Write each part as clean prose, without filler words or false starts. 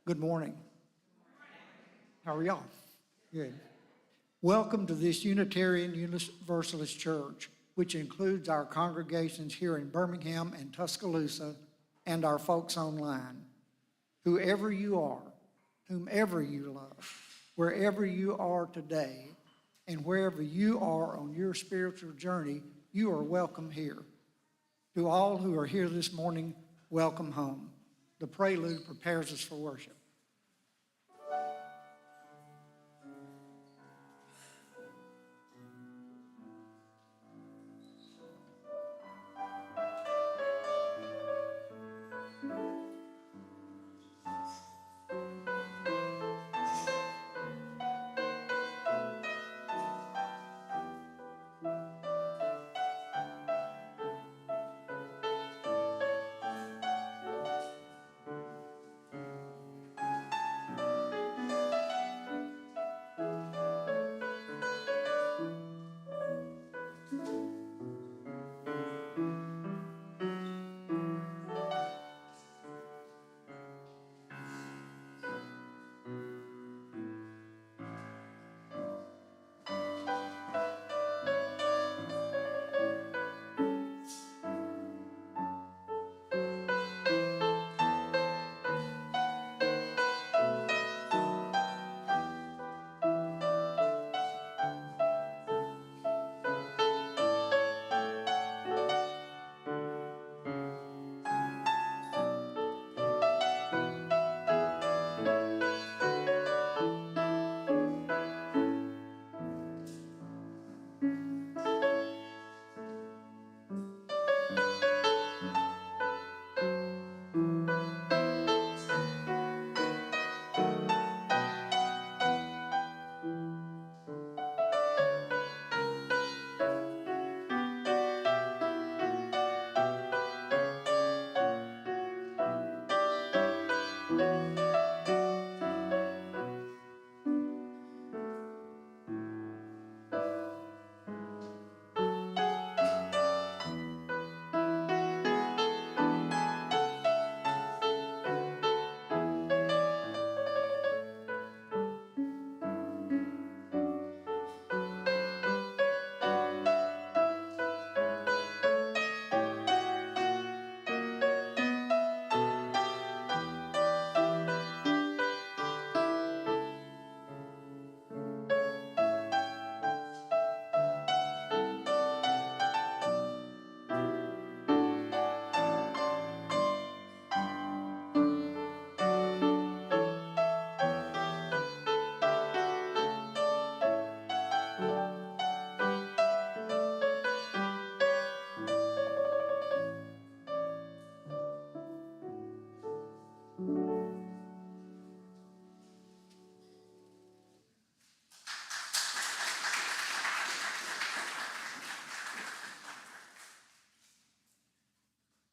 Good morning. How are y'all? Good. Welcome to this Unitarian Universalist Church, which includes our congregations here in Birmingham and Tuscaloosa and our folks online. Whoever you are, whomever you love, wherever you are today, and wherever you are on your spiritual journey, you are welcome here. To all who are here this morning, welcome home. The prelude prepares us for worship.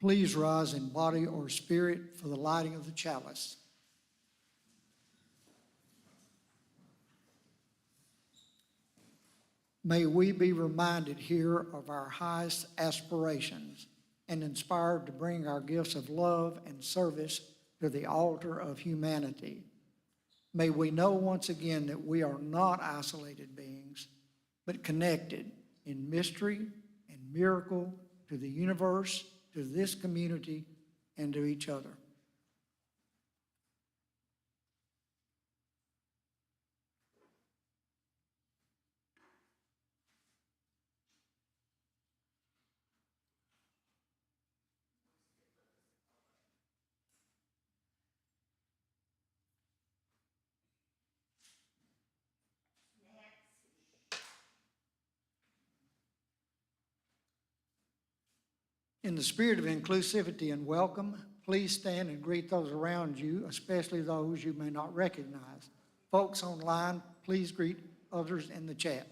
Please rise in body or spirit for the lighting of the chalice. May we be reminded here of our highest aspirations and inspired to bring our gifts of love and service to the altar of humanity. May we know once again that we are not isolated beings, but connected in mystery and miracle to the universe, to this community, and to each other. In the spirit of inclusivity and welcome, please stand and greet those around you, especially those you may not recognize. Folks online, please greet others in the chat.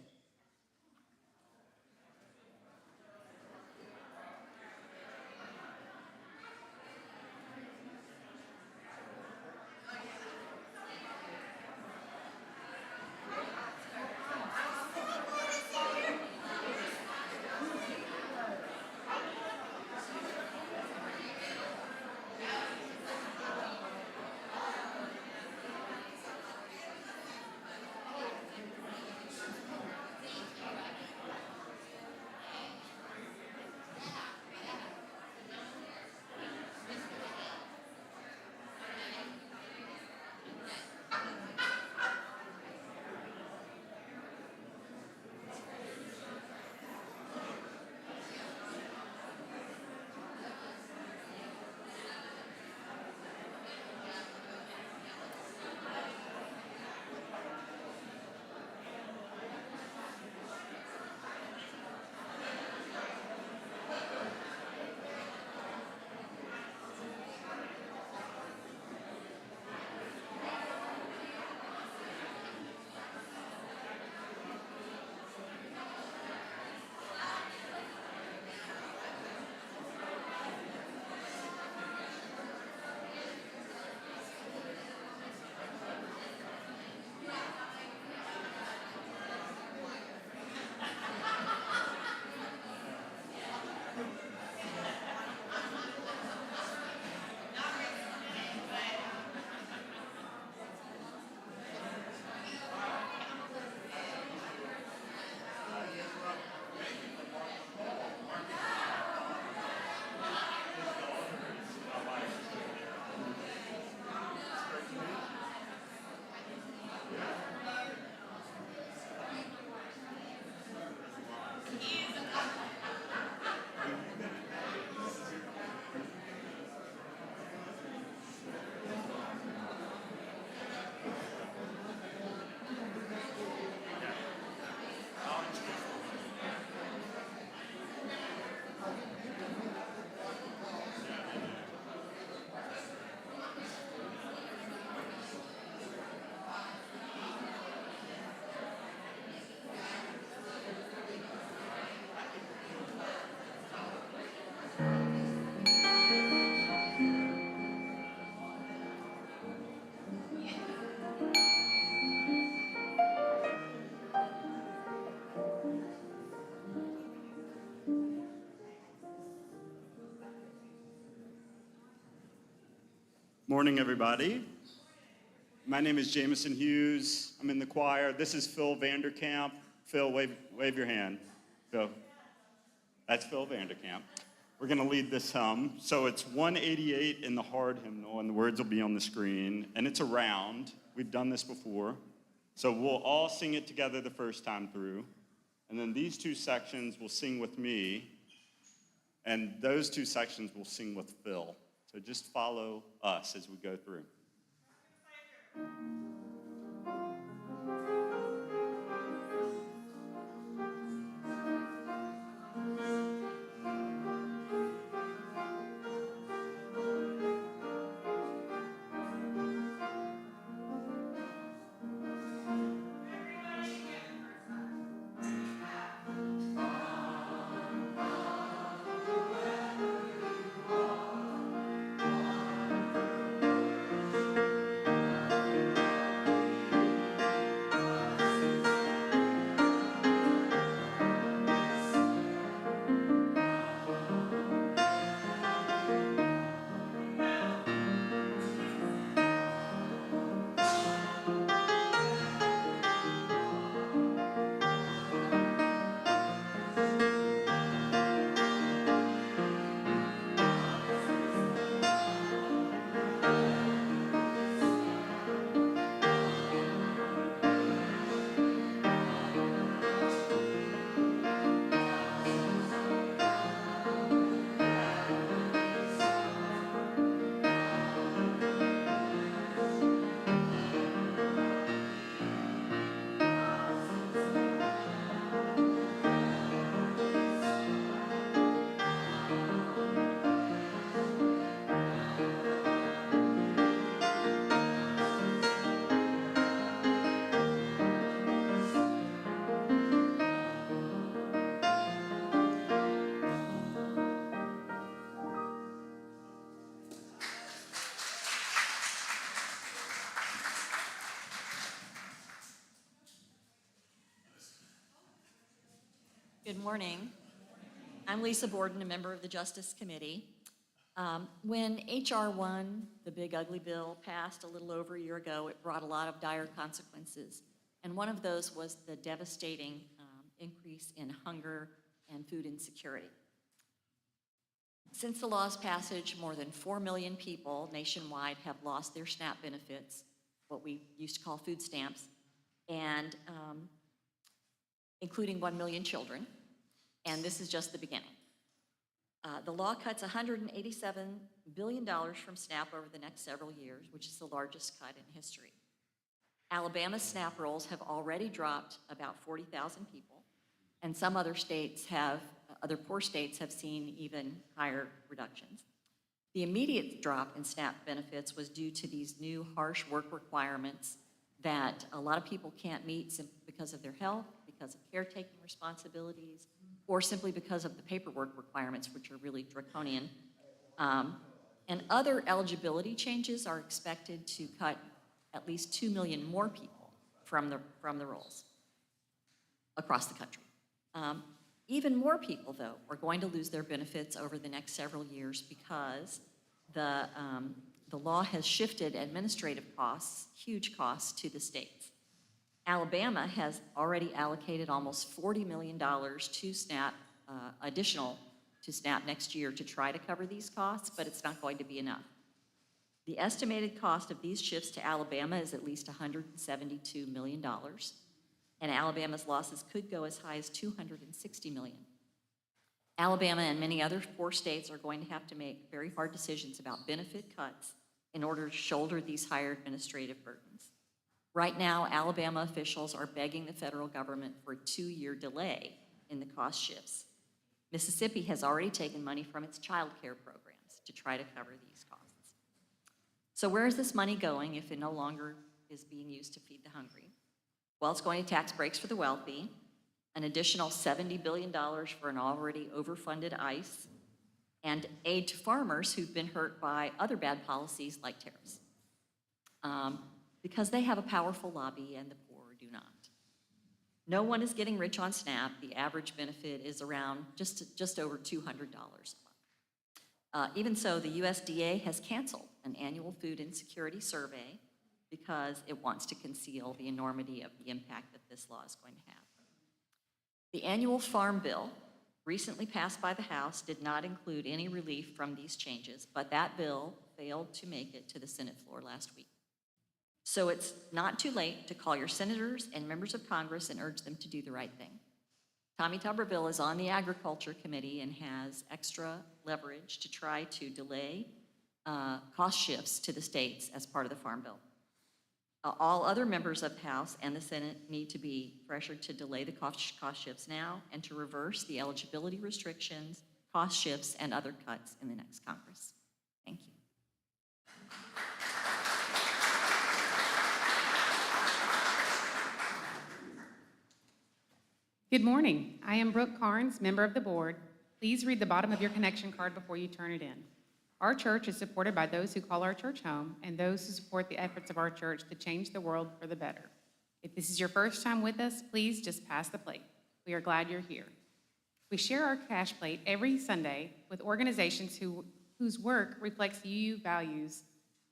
Morning, everybody. My name is Jamison Hughes. I'm in the choir. This is Phil Vanderkamp. Phil, wave your hand. Phil. That's Phil Vanderkamp. We're going to lead this hymn. So it's 188 in the hard hymnal, and the words will be on the screen. And it's a round. We've done this before. So we'll all sing it together the first time through. And then these two sections will sing with me. And those two sections will sing with Phil. So just follow us as we go through. Good morning. I'm Lisa Borden, a member of the Justice Committee. When H.R. 1, the big ugly bill, passed a little over a year ago, it brought a lot of dire consequences. And one of those was the devastating increase in hunger and food insecurity. Since the law's passage, more than 4 million people nationwide have lost their SNAP benefits, what we used to call food stamps, and including 1 million children, and this is just the beginning. The law cuts $187 billion from SNAP over the next several years, which is the largest cut in history. Alabama's SNAP rolls have already dropped about 40,000 people, and some other poor states have seen even higher reductions. The immediate drop in SNAP benefits was due to these new harsh work requirements that a lot of people can't meet simply because of their health, because of caretaking responsibilities, or simply because of the paperwork requirements, which are really draconian. And other eligibility changes are expected to cut at least 2 million more people from the rolls across the country. Even more people, though, are going to lose their benefits over the next several years because the law has shifted administrative costs, huge costs, to the states. Alabama has already allocated almost $40 million to SNAP, additional to SNAP next year to try to cover these costs, but it's not going to be enough. The estimated cost of these shifts to Alabama is at least $172 million, and Alabama's losses could go as high as $260 million. Alabama and many other 4 states are going to have to make very hard decisions about benefit cuts in order to shoulder these higher administrative burdens. Right now, Alabama officials are begging the federal government for a 2-year delay in the cost shifts. Mississippi has already taken money from its child care programs to try to cover these costs. So where is this money going if it no longer is being used to feed the hungry? Well, it's going to tax breaks for the wealthy, an additional $70 billion for an already overfunded ICE, and aid to farmers who've been hurt by other bad policies like tariffs. Because they have a powerful lobby and the poor do not. No one is getting rich on SNAP. The average benefit is around just over $200 a month. Even so, the USDA has canceled an annual food insecurity survey because it wants to conceal the enormity of the impact that this law is going to have. The annual farm bill, recently passed by the House, did not include any relief from these changes, but that bill failed to make it to the Senate floor last week. So it's not too late to call your senators and members of Congress and urge them to do the right thing. Tommy Tuberville is on the Agriculture Committee and has extra leverage to try to delay cost shifts to the states as part of the Farm Bill. All other members of the House and the Senate need to be pressured to delay the cost shifts now and to reverse the eligibility restrictions, cost shifts, and other cuts in the next Congress. Thank you. Good morning. I am Brooke Carnes, member of the board. Please read the bottom of your connection card before you turn it in. Our church is supported by those who call our church home and those who support the efforts of our church to change the world for the better. If this is your first time with us, please just pass the plate. We are glad you're here. We share our cash plate every Sunday with organizations whose work reflects UU values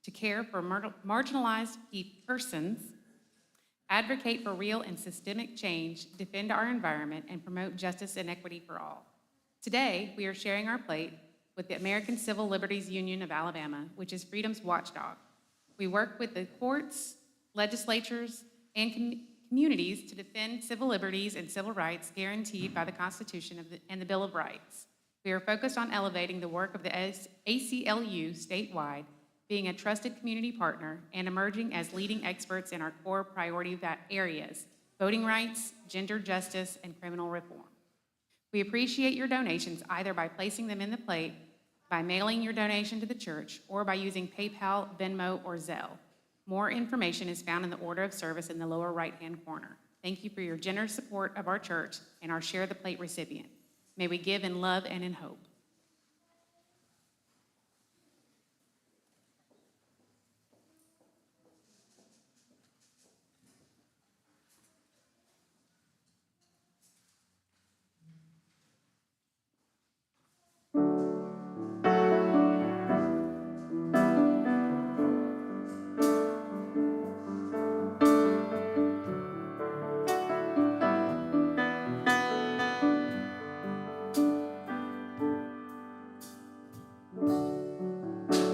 to care for marginalized persons, advocate for real and systemic change, defend our environment, and promote justice and equity for all. Today, we are sharing our plate with the American Civil Liberties Union of Alabama, which is freedom's watchdog. We work with the courts, legislatures, and communities to defend civil liberties and civil rights guaranteed by the Constitution and the Bill of Rights. We are focused on elevating the work of the ACLU statewide, being a trusted community partner, and emerging as leading experts in our core priority areas, voting rights, gender justice, and criminal reform. We appreciate your donations either by placing them in the plate, by mailing your donation to the church, or by using PayPal, Venmo, or Zelle. More information is found in the order of service in the lower right-hand corner. Thank you for your generous support of our church and our Share the Plate recipient. May we give in love and in hope.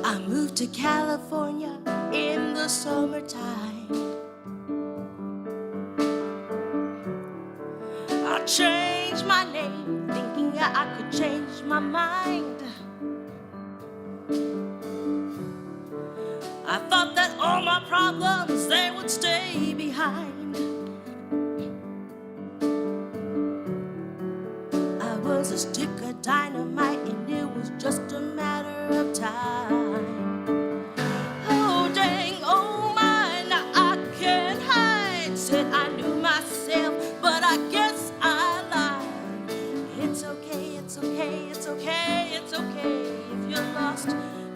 I moved to California in the summertime. I changed my name, thinking that I could change my mind. I thought that all my problems, they would stay behind. I was a stick of dynamite and it was just a matter of time. Oh dang, oh my, now I can't hide. Said I knew myself, but I guess I lied. It's okay, it's okay, it's okay, it's okay. If you're lost,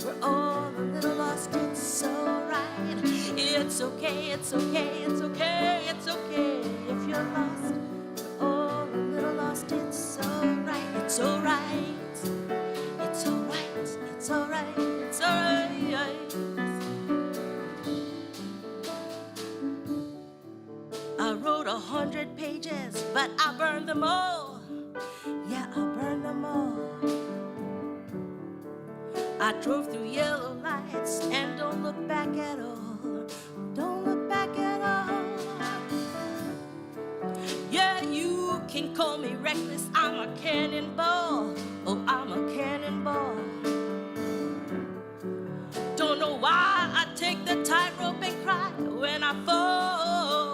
we're all a little lost, it's alright. It's okay, it's okay, it's okay, it's okay. If you're lost, we're all a little lost, it's alright, it's alright. It's alright, it's alright, it's alright. I wrote 100 pages, but I burned them all. Yeah, I burned them all. I drove through yellow lights and don't look back at all. Don't look back at all. Yeah, you can call me reckless, I'm a cannonball. Oh, I'm a cannonball. Don't know why I take the tightrope and cry when I fall.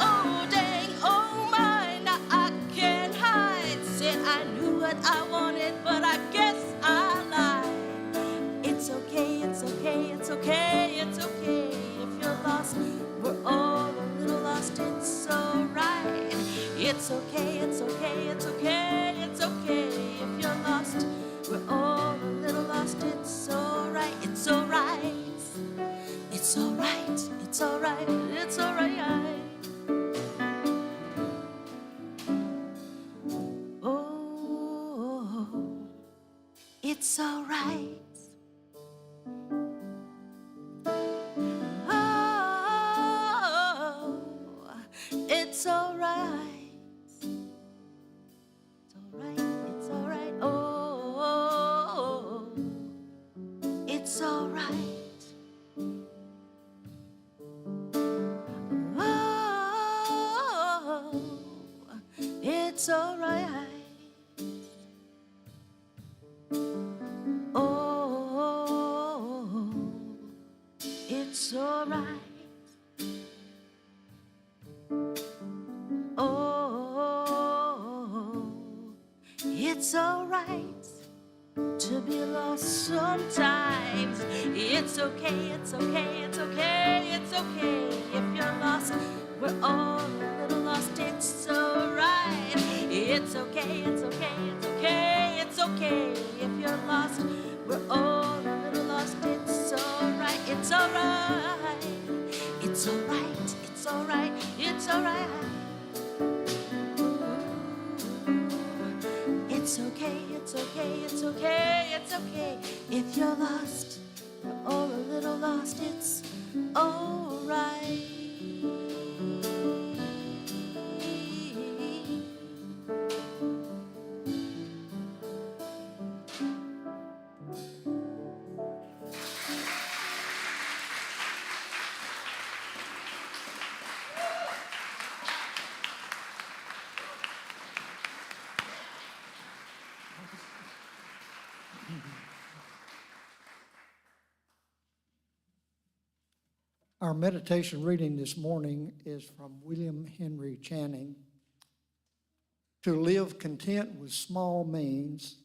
Oh, dang, oh my, now I can't hide. Said I knew what I wanted, but I guess I lied. It's okay, it's okay, it's okay, it's okay. If you're lost, we're all a little lost, it's alright. It's okay, it's okay, it's okay, it's okay. If you're lost, we're all a little lost, it's alright, it's alright. It's alright, it's alright, it's alright. Oh, it's alright. it's alright. Oh, it's alright. Oh, it's alright to be lost sometimes. It's okay, it's okay, it's okay, it's okay. If you're lost, we're all a little lost. It's alright. It's okay, it's okay, it's okay, it's okay. If you're lost, we're all a little lost. It's alright, it's alright. It's alright, it's alright, it's alright. It's okay, it's okay, it's okay, it's okay. If you're lost, we're all a little lost. It's alright. Our meditation reading this morning is from William Henry Channing. To live content with small means,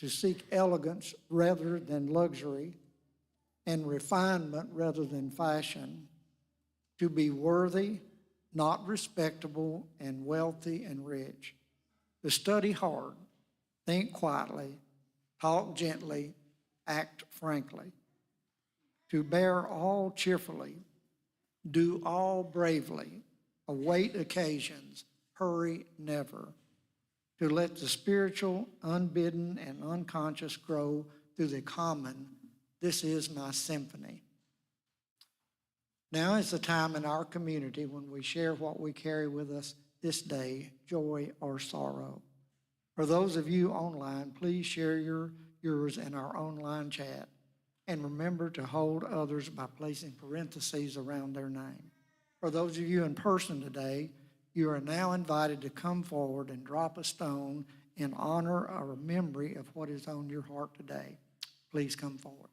to seek elegance rather than luxury, and refinement rather than fashion, to be worthy, not respectable, and wealthy and rich, to study hard, think quietly, talk gently, act frankly, to bear all cheerfully, do all bravely, await occasions, hurry never, to let the spiritual, unbidden, and unconscious grow through the common. This is my symphony. Now is the time in our community when we share what we carry with us this day, joy or sorrow. For those of you online, please share yours in our online chat. And remember to hold others by placing parentheses around their name. For those of you in person today, you are now invited to come forward and drop a stone in honor or memory of what is on your heart today. Please come forward.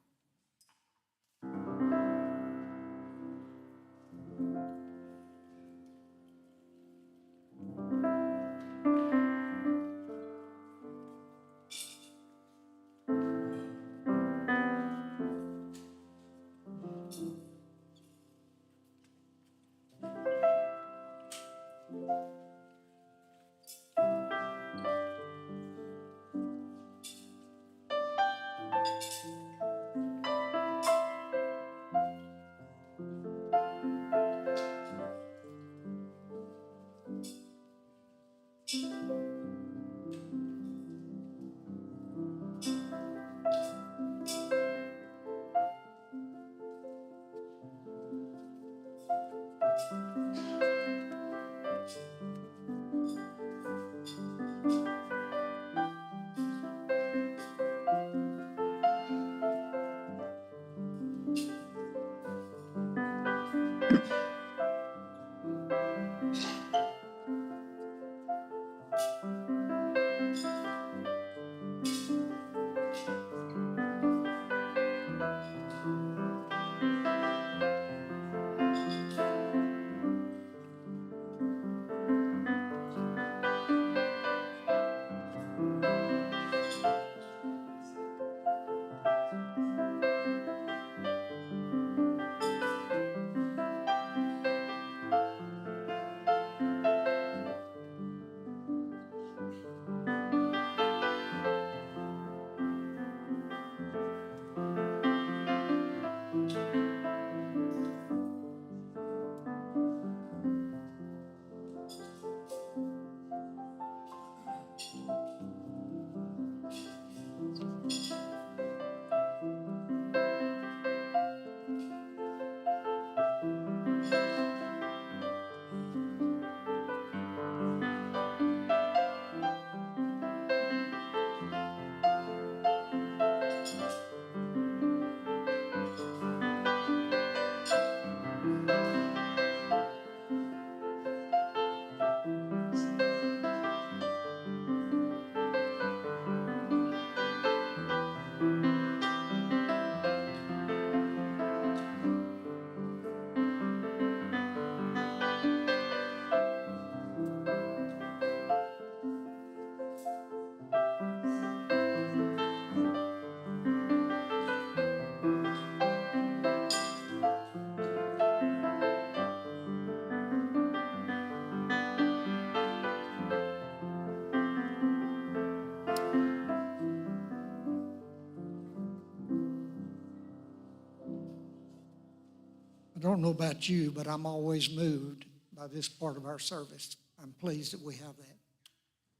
I don't know about you, but I'm always moved by this part of our service. I'm pleased that we have that.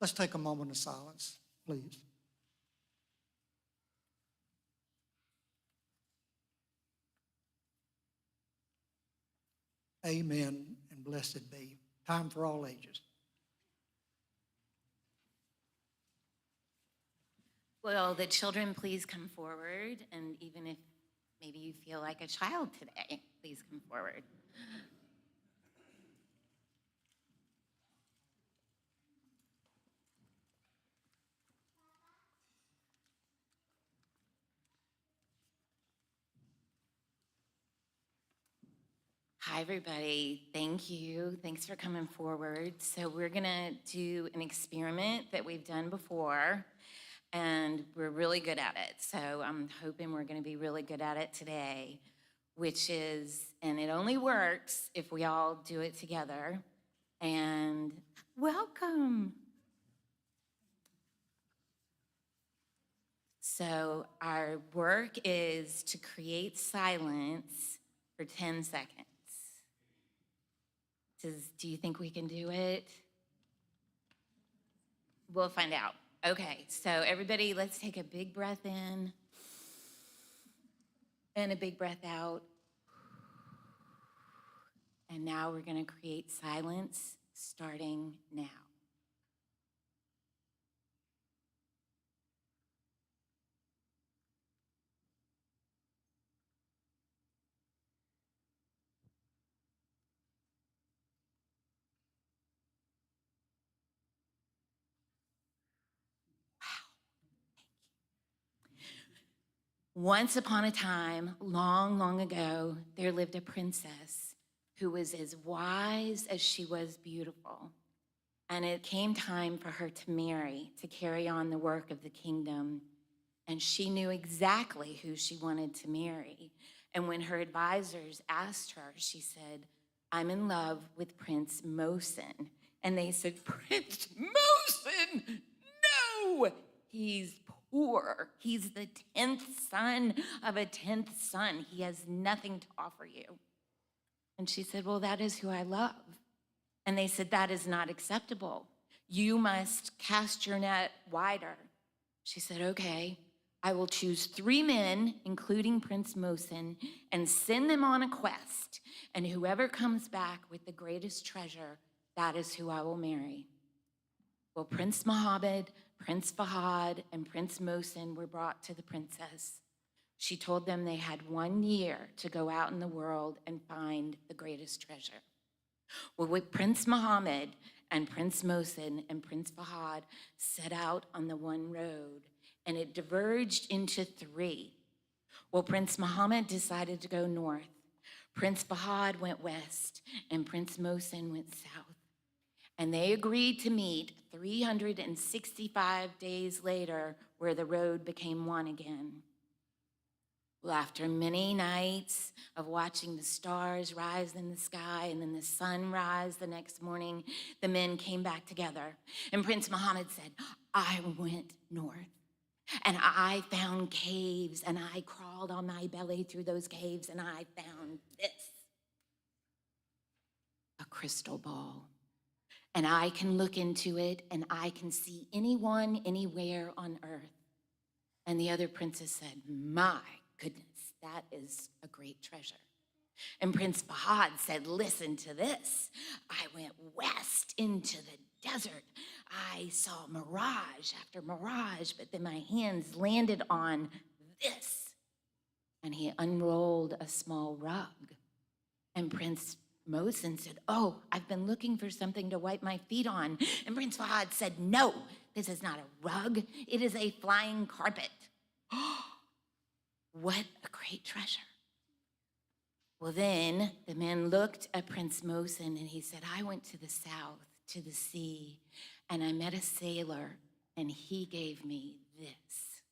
Let's take a moment of silence, please. Amen and blessed be. Time for all ages. Will the children please come forward? And even if maybe you feel like a child today, please come forward. Hi, everybody. Thank you. Thanks for coming forward. So we're going to do an experiment that we've done before, and we're really good at it. So I'm hoping we're going to be really good at it today, which is, and it only works if we all do it together. And welcome. So our work is to create silence for 10 seconds. Do you think we can do it? We'll find out. Okay, so everybody, let's take a big breath in and a big breath out. And now we're going to create silence starting now. Once upon a time, long, long ago, there lived a princess who was as wise as she was beautiful. And it came time for her to marry, to carry on the work of the kingdom. And she knew exactly who she wanted to marry. And when her advisors asked her, she said, "I'm in love with Prince Mosen." And they said, "Prince Mosen? No, he's poor. He's the 10th son of a 10th son. He has nothing to offer you." And she said, "Well, that is who I love." And they said, "That is not acceptable. You must cast your net wider." She said, "Okay, I will choose 3 men, including Prince Mosen, and send them on a quest. And whoever comes back with the greatest treasure, that is who I will marry." Well, Prince Mohammed, Prince Fahad, and Prince Mosen were brought to the princess. She told them they had 1 year to go out in the world and find the greatest treasure. Well, with Prince Mohammed and Prince Mosen and Prince Fahad set out on the one road, and it diverged into 3. Well, Prince Mohammed decided to go north. Prince Fahad went west, and Prince Mosen went south. And they agreed to meet 365 days later, where the road became one again. Well, after many nights of watching the stars rise in the sky and then the sun rise the next morning, the men came back together. And Prince Mohammed said, "I went north, and I found caves, and I crawled on my belly through those caves, and I found this, a crystal ball. And I can look into it, and I can see anyone, anywhere on earth." And the other princess said, "My goodness, that is a great treasure." And Prince Fahad said, "Listen to this. I went west into the desert. I saw mirage after mirage, but then my hands landed on this." And he unrolled a small rug. And Prince Mosen said, "Oh, I've been looking for something to wipe my feet on." And Prince Fahad said, "No, this is not a rug. It is a flying carpet." What a great treasure. Well, then the men looked at Prince Mosen, and he said, "I went to the south, to the sea, and I met a sailor, and he gave me this,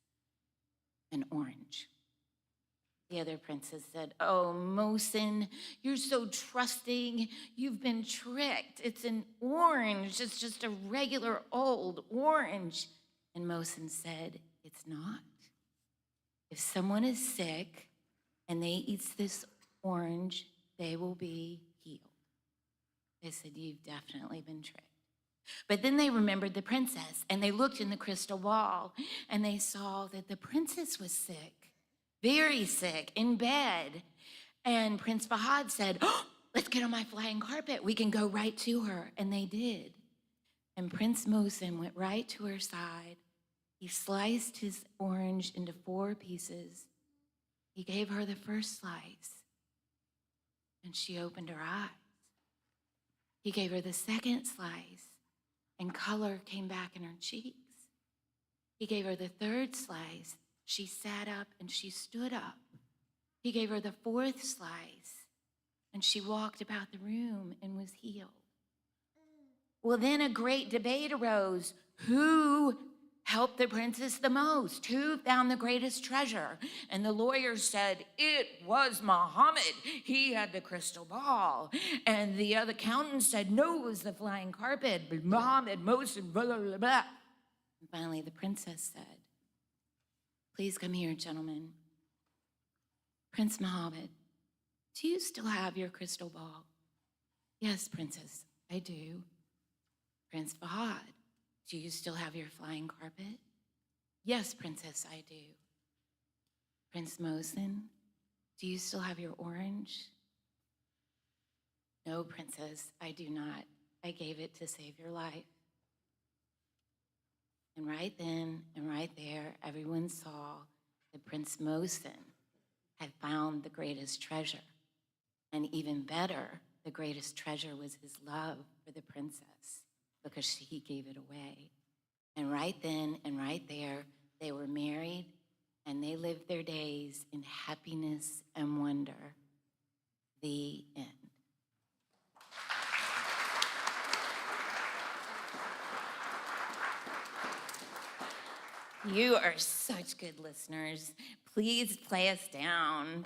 an orange." The other princess said, "Oh, Mosen, you're so trusting. You've been tricked. It's an orange. It's just a regular old orange." And Mosen said, "It's not. If someone is sick and they eat this orange, they will be healed. They said, you've definitely been tricked. But then they remembered the princess, and they looked in the crystal ball, and they saw that the princess was sick, very sick, in bed. And Prince Fahad said, oh, let's get on my flying carpet. We can go right to her. And they did. And Prince Mohsen went right to her side. He sliced his orange into 4 pieces. He gave her the first slice, and she opened her eyes. He gave her the second slice, and color came back in her cheeks. He gave her the third slice. She sat up and she stood up. He gave her the 4th slice, and she walked about the room and was healed. Well, then a great debate arose. Who helped the princess the most? Who found the greatest treasure? And the lawyers said, it was Muhammad. He had the crystal ball. And the other accountant said, no, it was the flying carpet. But Muhammad, Mohsen, blah, blah, blah, blah. And finally, the princess said, please come here, gentlemen. Prince Muhammad, do you still have your crystal ball? Yes, princess, I do. Prince Fahad, do you still have your flying carpet? Yes, princess, I do. Prince Mohsen, do you still have your orange? No, princess, I do not. I gave it to save your life. And right then and right there, everyone saw that Prince Mohsen had found the greatest treasure. And even better, the greatest treasure was his love for the princess, because he gave it away. And right then and right there, they were married, and they lived their days in happiness and wonder. The end. You are such good listeners. Please play us down.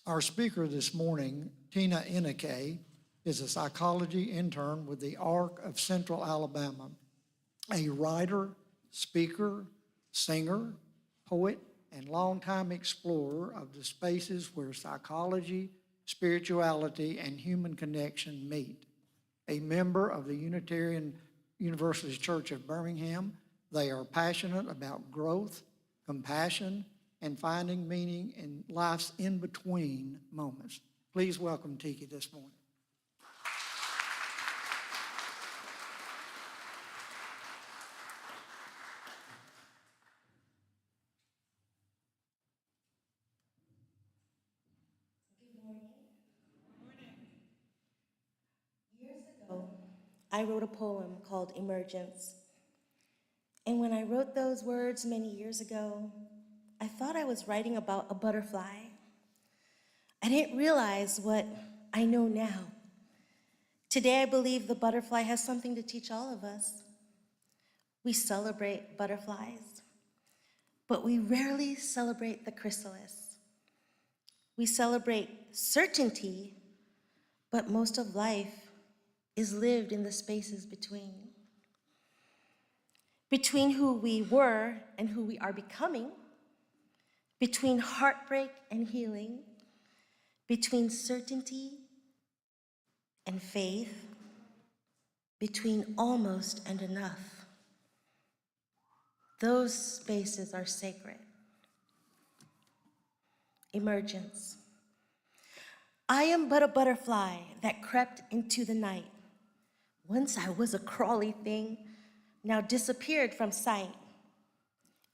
Our speaker this morning, Tina Inike, is a psychology intern with the ARC of Central Alabama, a writer, speaker, singer, poet, and longtime explorer of the spaces where psychology, spirituality, and human connection meet. A member of the Unitarian Universalist Church of Birmingham, they are passionate about growth, compassion, and finding meaning in life's in-between moments. Please welcome Tiki this morning. Years ago, I wrote a poem called Emergence. And when I wrote those words many years ago, I thought I was writing about a butterfly. I didn't realize what I know now. Today, I believe the butterfly has something to teach all of us. We celebrate butterflies, but we rarely celebrate the chrysalis. We celebrate certainty, but most of life is lived in the spaces between. Between who we were and who we are becoming, between heartbreak and healing, between certainty and faith, between almost and enough. Those spaces are sacred. Emergence. I am but a butterfly that crept into the night. Once I was a crawly thing, now disappeared from sight.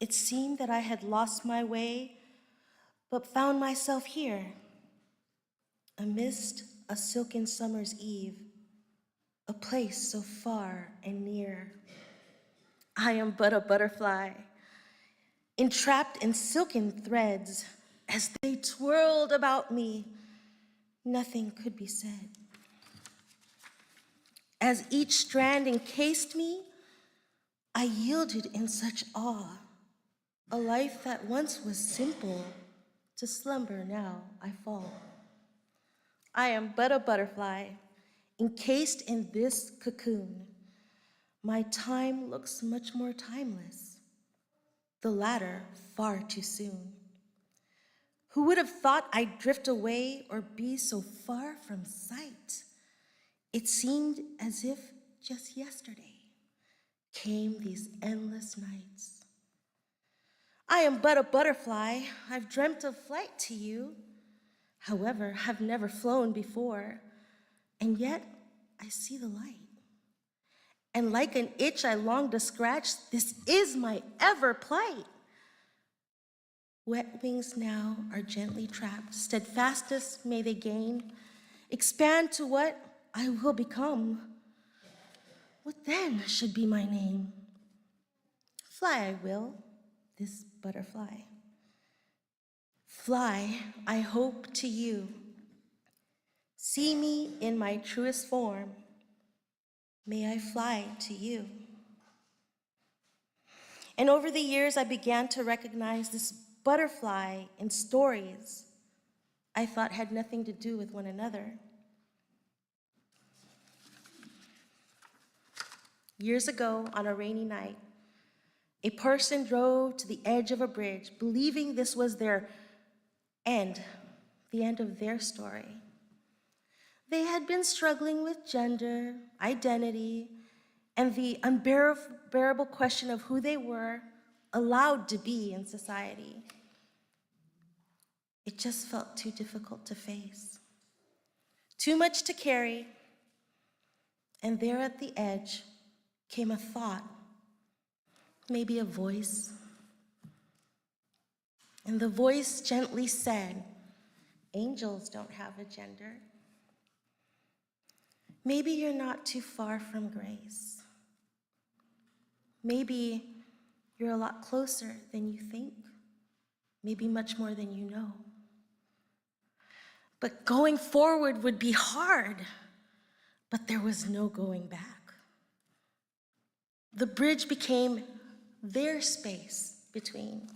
It seemed that I had lost my way, but found myself here, amidst a silken summer's eve, a place so far and near. I am but a butterfly, entrapped in silken threads. As they twirled about me, nothing could be said. As each strand encased me, I yielded in such awe. A life that once was simple, to slumber now I fall. I am but a butterfly, encased in this cocoon. My time looks much more timeless, the latter far too soon. Who would have thought I'd drift away or be so far from sight? It seemed as if just yesterday came these endless nights. I am but a butterfly. I've dreamt of flight to you. However, have never flown before. And yet, I see the light. And like an itch I long to scratch, this is my ever plight. Wet wings now are gently trapped. Steadfastness may they gain. Expand to what I will become. What then should be my name? Fly I will, this butterfly. Fly, I hope, to you. See me in my truest form. May I fly to you. And over the years, I began to recognize this butterfly in stories I thought had nothing to do with one another. Years ago, on a rainy night, a person drove to the edge of a bridge, believing this was their end, the end of their story. They had been struggling with gender, identity, and the unbearable question of who they were allowed to be in society. It just felt too difficult to face, too much to carry. And there at the edge came a thought, maybe a voice. And the voice gently said, angels don't have a gender. Maybe you're not too far from grace. Maybe you're a lot closer than you think. Maybe much more than you know. But going forward would be hard, but there was no going back. The bridge became their space between.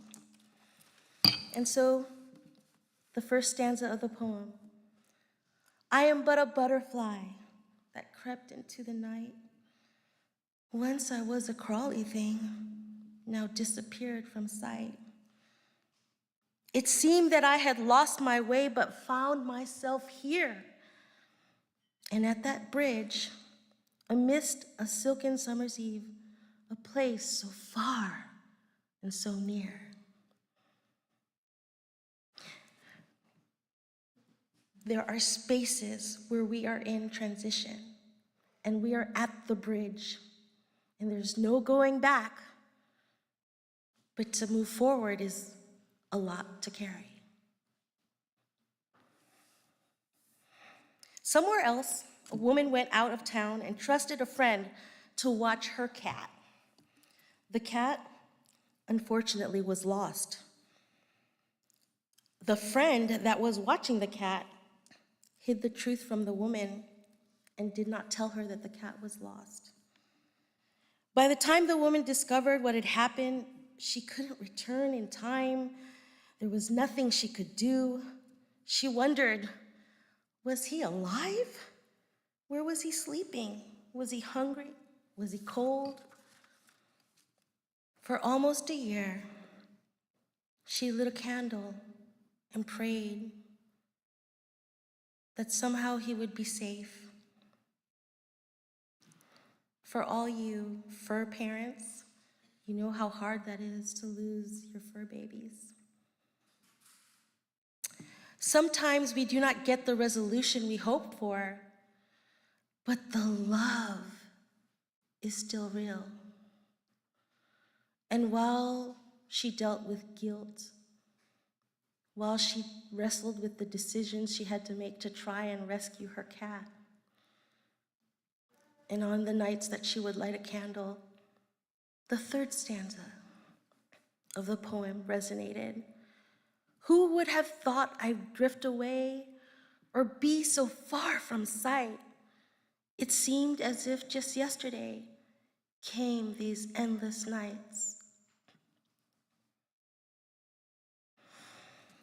And so, the first stanza of the poem, I am but a butterfly that crept into the night. Once I was a crawly thing, now disappeared from sight. It seemed that I had lost my way, but found myself here. And at that bridge, amidst a silken summer's eve, a place so far and so near. There are spaces where we are in transition, and we are at the bridge, and there's no going back, but to move forward is a lot to carry. Somewhere else, a woman went out of town and trusted a friend to watch her cat. The cat, unfortunately, was lost. The friend that was watching the cat hid the truth from the woman and did not tell her that the cat was lost. By the time the woman discovered what had happened, she couldn't return in time. There was nothing she could do. She wondered, was he alive? Where was he sleeping? Was he hungry? Was he cold? For almost a year, she lit a candle and prayed that somehow he would be safe. For all you fur parents, you know how hard that is to lose your fur babies. Sometimes we do not get the resolution we hope for, but the love is still real. And while she dealt with guilt, while she wrestled with the decisions she had to make to try and rescue her cat, and on the nights that she would light a candle, The third stanza of the poem resonated. Who would have thought I'd drift away or be so far from sight? It seemed as if just yesterday came these endless nights.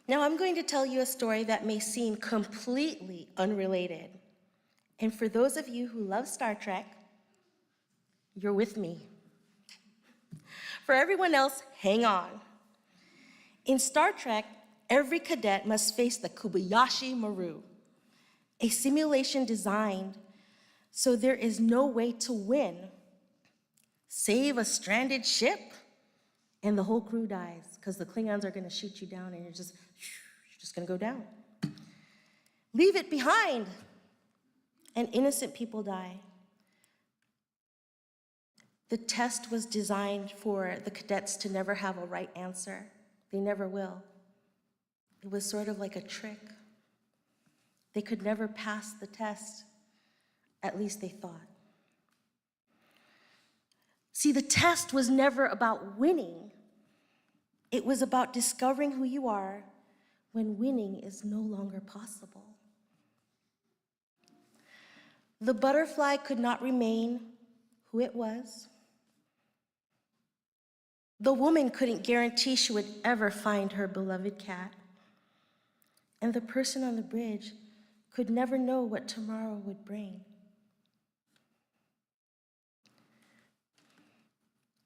Now I'm going to tell you a story that may seem completely unrelated. And for those of you who love Star Trek, you're with me. For everyone else, hang on. In Star Trek, every cadet must face the Kobayashi Maru, a simulation designed so there is no way to win. Save a stranded ship, and the whole crew dies because the Klingons are going to shoot you down and you're just going to go down. Leave it behind, and innocent people die. The test was designed for the cadets to never have a right answer. They never will. It was sort of like a trick. They could never pass the test, at least they thought. See, the test was never about winning. It was about discovering who you are when winning is no longer possible. The butterfly could not remain who it was. The woman couldn't guarantee she would ever find her beloved cat. And the person on the bridge could never know what tomorrow would bring.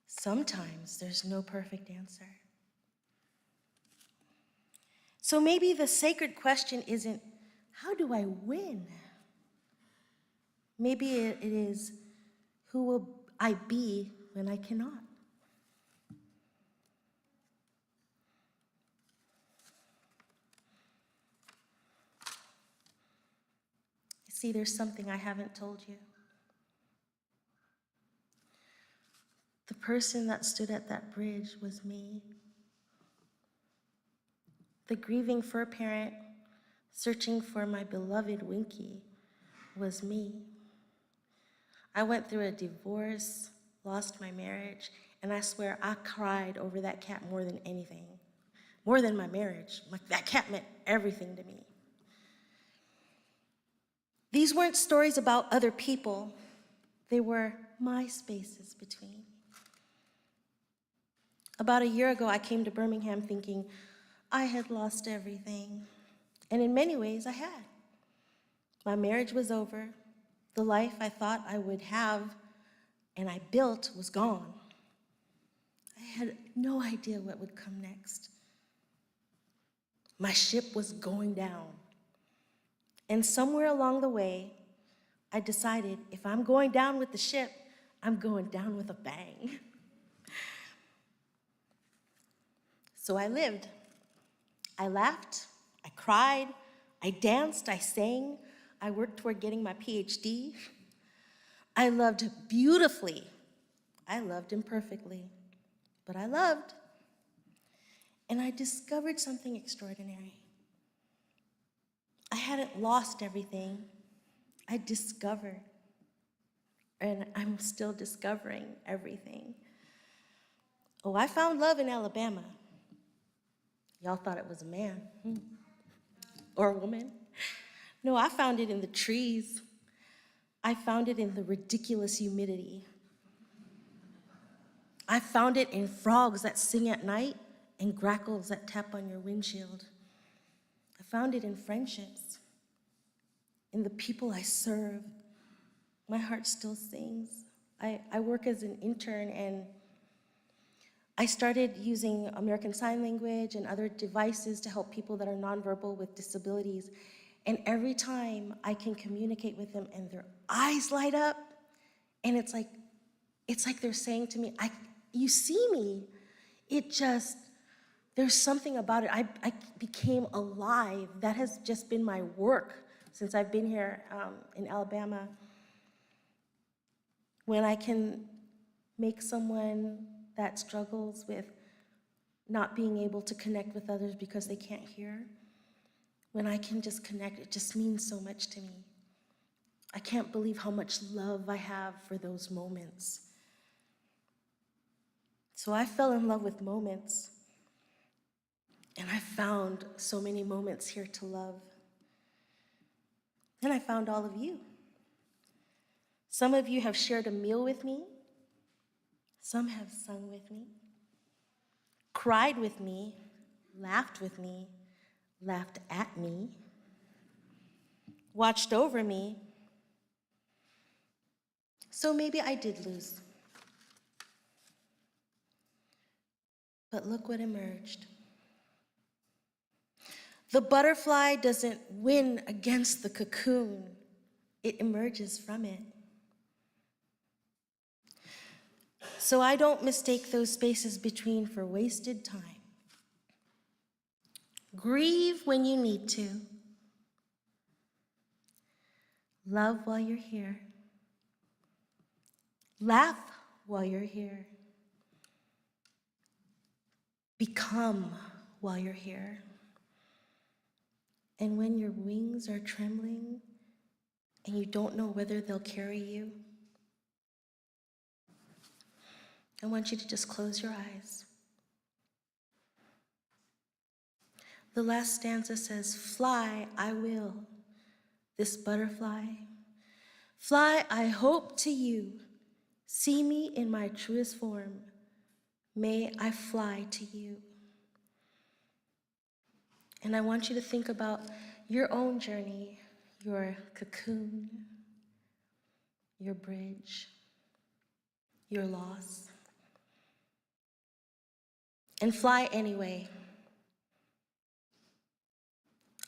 Sometimes there's no perfect answer. So maybe the sacred question isn't, how do I win? Maybe it is, who will I be when I cannot? See, there's something I haven't told you. The person that stood at that bridge was me. The grieving fur parent searching for my beloved Winky was me. I went through a divorce, lost my marriage, and I swear I cried over that cat more than anything, more than my marriage. Like, that cat meant everything to me. These weren't stories about other people. They were my spaces between. About a year ago, I came to Birmingham thinking I had lost everything. And in many ways, I had. My marriage was over. The life I thought I would have and I built was gone. I had no idea what would come next. My ship was going down. And somewhere along the way, I decided if I'm going down with the ship, I'm going down with a bang. So I lived. I laughed, I cried, I danced, I sang, I worked toward getting my PhD. I loved beautifully. I loved imperfectly, but I loved. And I discovered something extraordinary. I hadn't lost everything. I discovered, and I'm still discovering everything. Oh, I found love in Alabama. Y'all thought it was a man or a woman. No, I found it in the trees. I found it in the ridiculous humidity. I found it in frogs that sing at night and grackles that tap on your windshield. I found it in friendships, in the people I serve. My heart still sings. I work as an intern, and I started using American Sign Language and other devices to help people that are nonverbal with disabilities. And every time I can communicate with them and their eyes light up, and it's like they're saying to me, you see me. There's something about it. I became alive. That has just been my work since I've been here in Alabama. When I can make someone that struggles with not being able to connect with others because they can't hear, when I can just connect, it just means so much to me. I can't believe how much love I have for those moments. So I fell in love with moments. And I found so many moments here to love. And I found all of you. Some of you have shared a meal with me. Some have sung with me, cried with me, laughed with me, laughed at me, watched over me. So maybe I did lose. But look what emerged. The butterfly doesn't win against the cocoon. It emerges from it. So I don't mistake those spaces between for wasted time. Grieve when you need to. Love while you're here. Laugh while you're here. Become while you're here. And when your wings are trembling and you don't know whether they'll carry you, I want you to just close your eyes. The last stanza says, "Fly, I will, this butterfly. Fly, I hope to you. See me in my truest form. May I fly to you." And I want you to think about your own journey, your cocoon, your bridge, your loss. And fly anyway.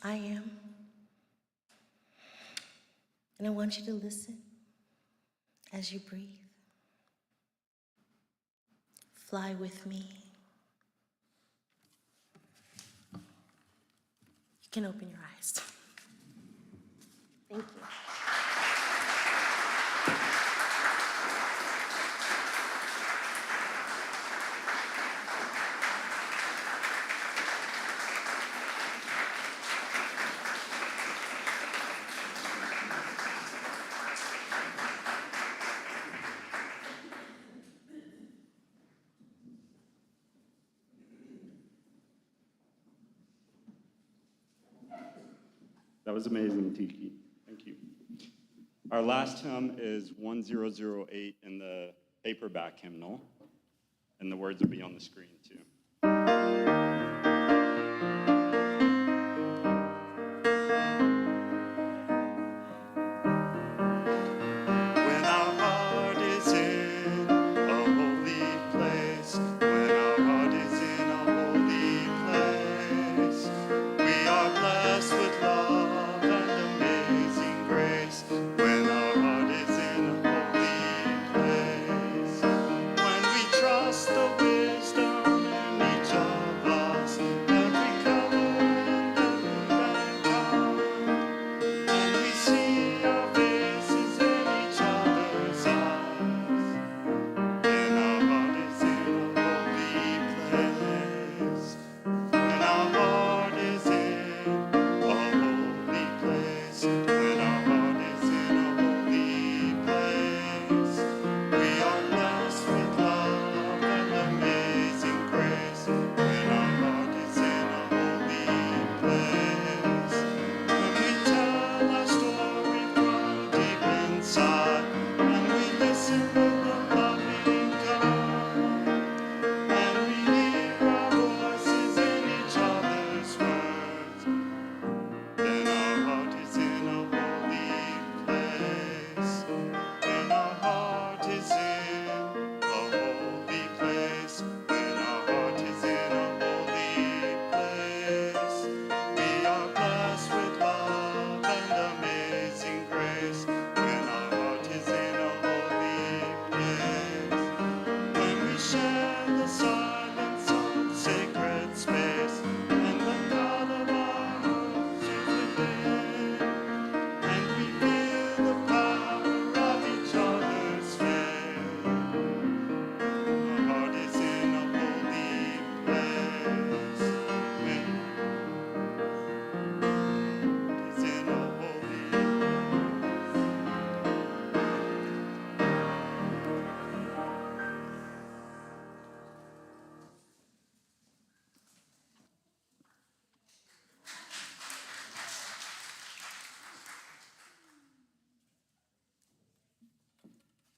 I am. And I want you to listen as you breathe. Fly with me. You can open your eyes. Thank you. That was amazing, Tiki. Thank you. Our last hymn is 1008 in the paperback hymnal, and the words will be on the screen too. When our heart is in a holy place, when our heart is in a holy place, we are blessed with love and amazing grace. When our heart is in a holy place, when we trust the wisdom in each of us,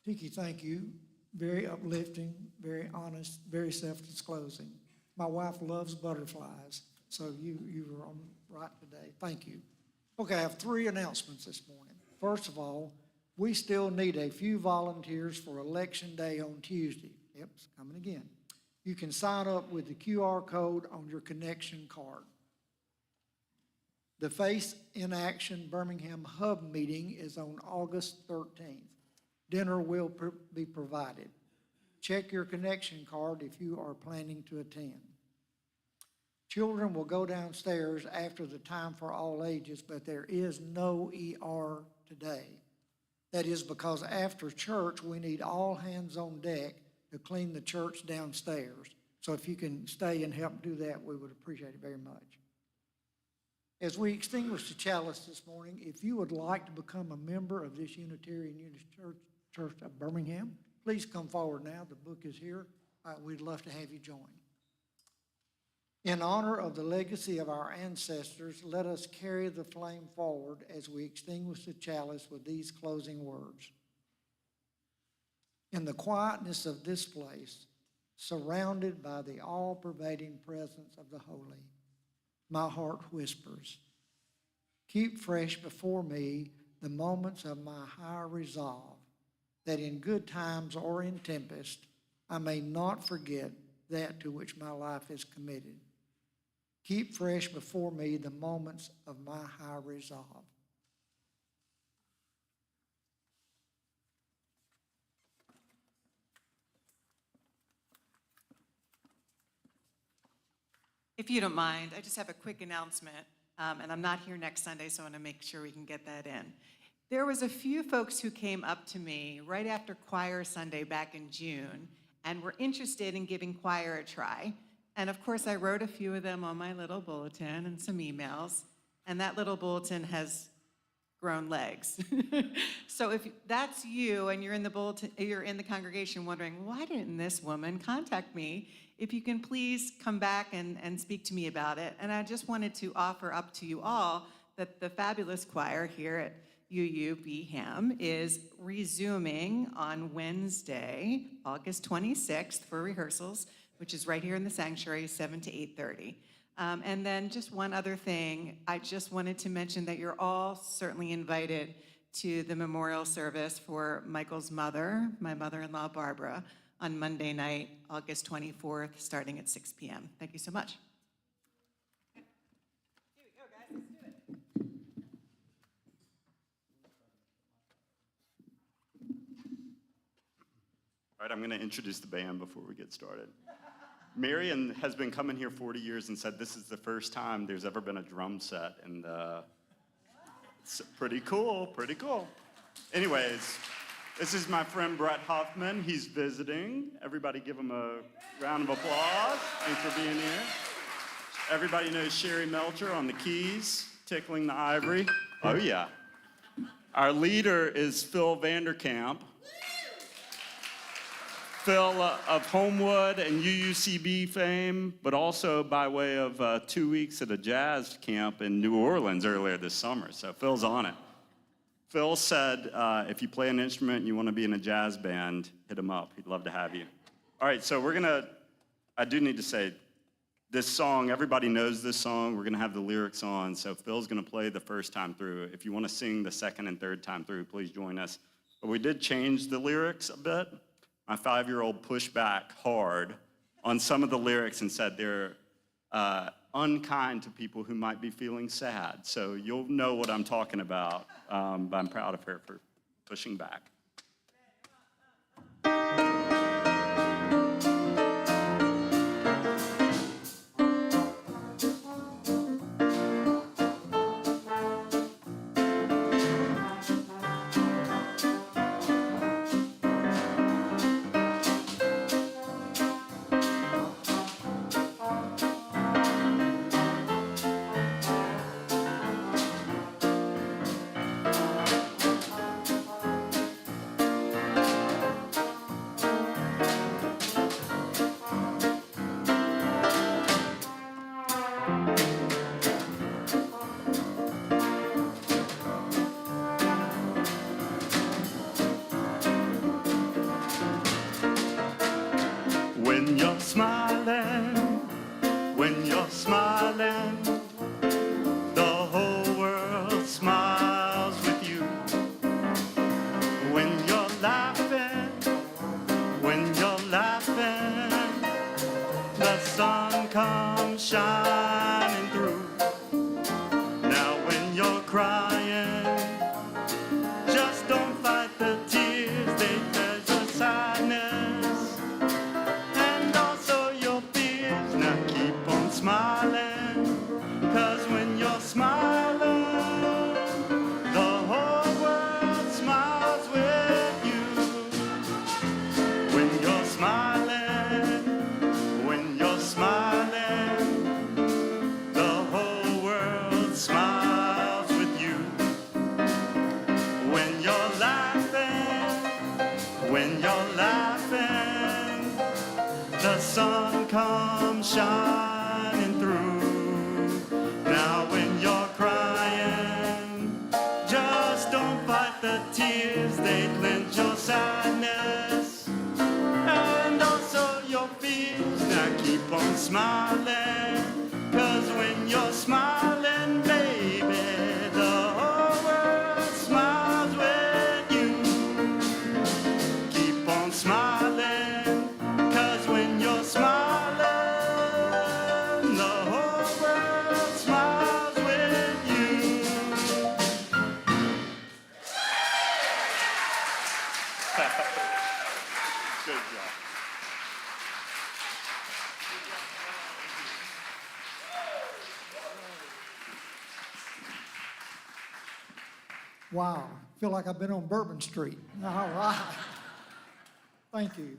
Tiki, thank you. Very uplifting, very honest, very self-disclosing. My wife loves butterflies, so you were on right today. Thank you. Okay, I have 3 announcements this morning. First of all, we still need a few volunteers for Election Day on Tuesday. Yep, it's coming again. You can sign up with the QR code on your connection card. The Face in Action Birmingham Hub meeting is on August 13th. Dinner will be provided. Check your connection card if you are planning to attend. Children will go downstairs after the time for all ages, but there is no ER today. That is because after church, we need all hands on deck to clean the church downstairs. So if you can stay and help do that, we would appreciate it very much. As we extinguish the chalice this morning, if you would like to become a member of this Unitarian Unity Church of Birmingham, please come forward now. The book is here. We'd love to have you join. In honor of the legacy of our ancestors, let us carry the flame forward as we extinguish the chalice with these closing words. In the quietness of this place, surrounded by the all-pervading presence of the holy, my heart whispers, keep fresh before me the moments of my high resolve, that in good times or in tempest, I may not forget that to which my life is committed. Keep fresh before me the moments of my high resolve. If you don't mind, I just have a quick announcement, and I'm not here next Sunday, so I want to make sure we can get that in. There was a few folks who came up to me right after Choir Sunday back in June and were interested in giving choir a try. And of course, I wrote a few of them on my little bulletin and some emails, and that little bulletin has grown legs. So if that's you and you're in the bulletin, you're in the congregation wondering, why didn't this woman contact me? If you can please come back and speak to me about it. And I just wanted to offer up to you all that the fabulous choir here at UUCBHAM is resuming on Wednesday, August 26th for rehearsals, which is right here in the sanctuary, 7 to 8:30. And then just one other thing, I just wanted to mention that you're all certainly invited to the memorial service for Michael's mother, my mother-in-law Barbara, on Monday night, August 24th, starting at 6 p.m. Thank you so much. Here we go, guys. Let's do it. All right, I'm going to introduce the band before we get started. Marion has been coming here 40 years and said this is the first time there's ever been a drum set, and it's pretty cool, pretty cool. Anyways, this is my friend Brett Huffman. He's visiting. Everybody give him a round of applause. Thanks for being here. Everybody knows Sherry Melcher on the keys, tickling the ivory. Oh, yeah. Our leader is Phil Vanderkamp. Phil of Homewood and UUCB fame, but also by way of 2 weeks at a jazz camp in New Orleans earlier this summer. So Phil's on it. Phil said if you play an instrument and you want to be in a jazz band, hit him up. He'd love to have you. All right, so I do need to say, this song, everybody knows this song. We're going to have the lyrics on, so Phil's going to play the first time through. If you want to sing the second and third time through, please join us. But we did change the lyrics a bit. My 5-year-old pushed back hard on some of the lyrics and said they're unkind to people who might be feeling sad. So you'll know what I'm talking about, but I'm proud of her for pushing back. When you're smiling, when you're smiling, the whole world smiles with you. When you're laughing, the sun comes shining through. Now when you're crying, just don't fight the tears, they cause your sadness and also your fears. Now keep on smiling, cause when you're smiling, the whole world smiles with you. When you're smiling, the whole world smiles with you. When you're laughing, the sun comes shining through. Now when you're crying, just don't fight the tears, they cleanse your sadness and also your fears. Now keep on smiling, cause when you're smiling, baby, the whole world smiles with you. Keep on smiling, cause when you're smiling, the whole world smiles with you. Good job. Wow, feel like I've been on Bourbon Street. All right. Thank you.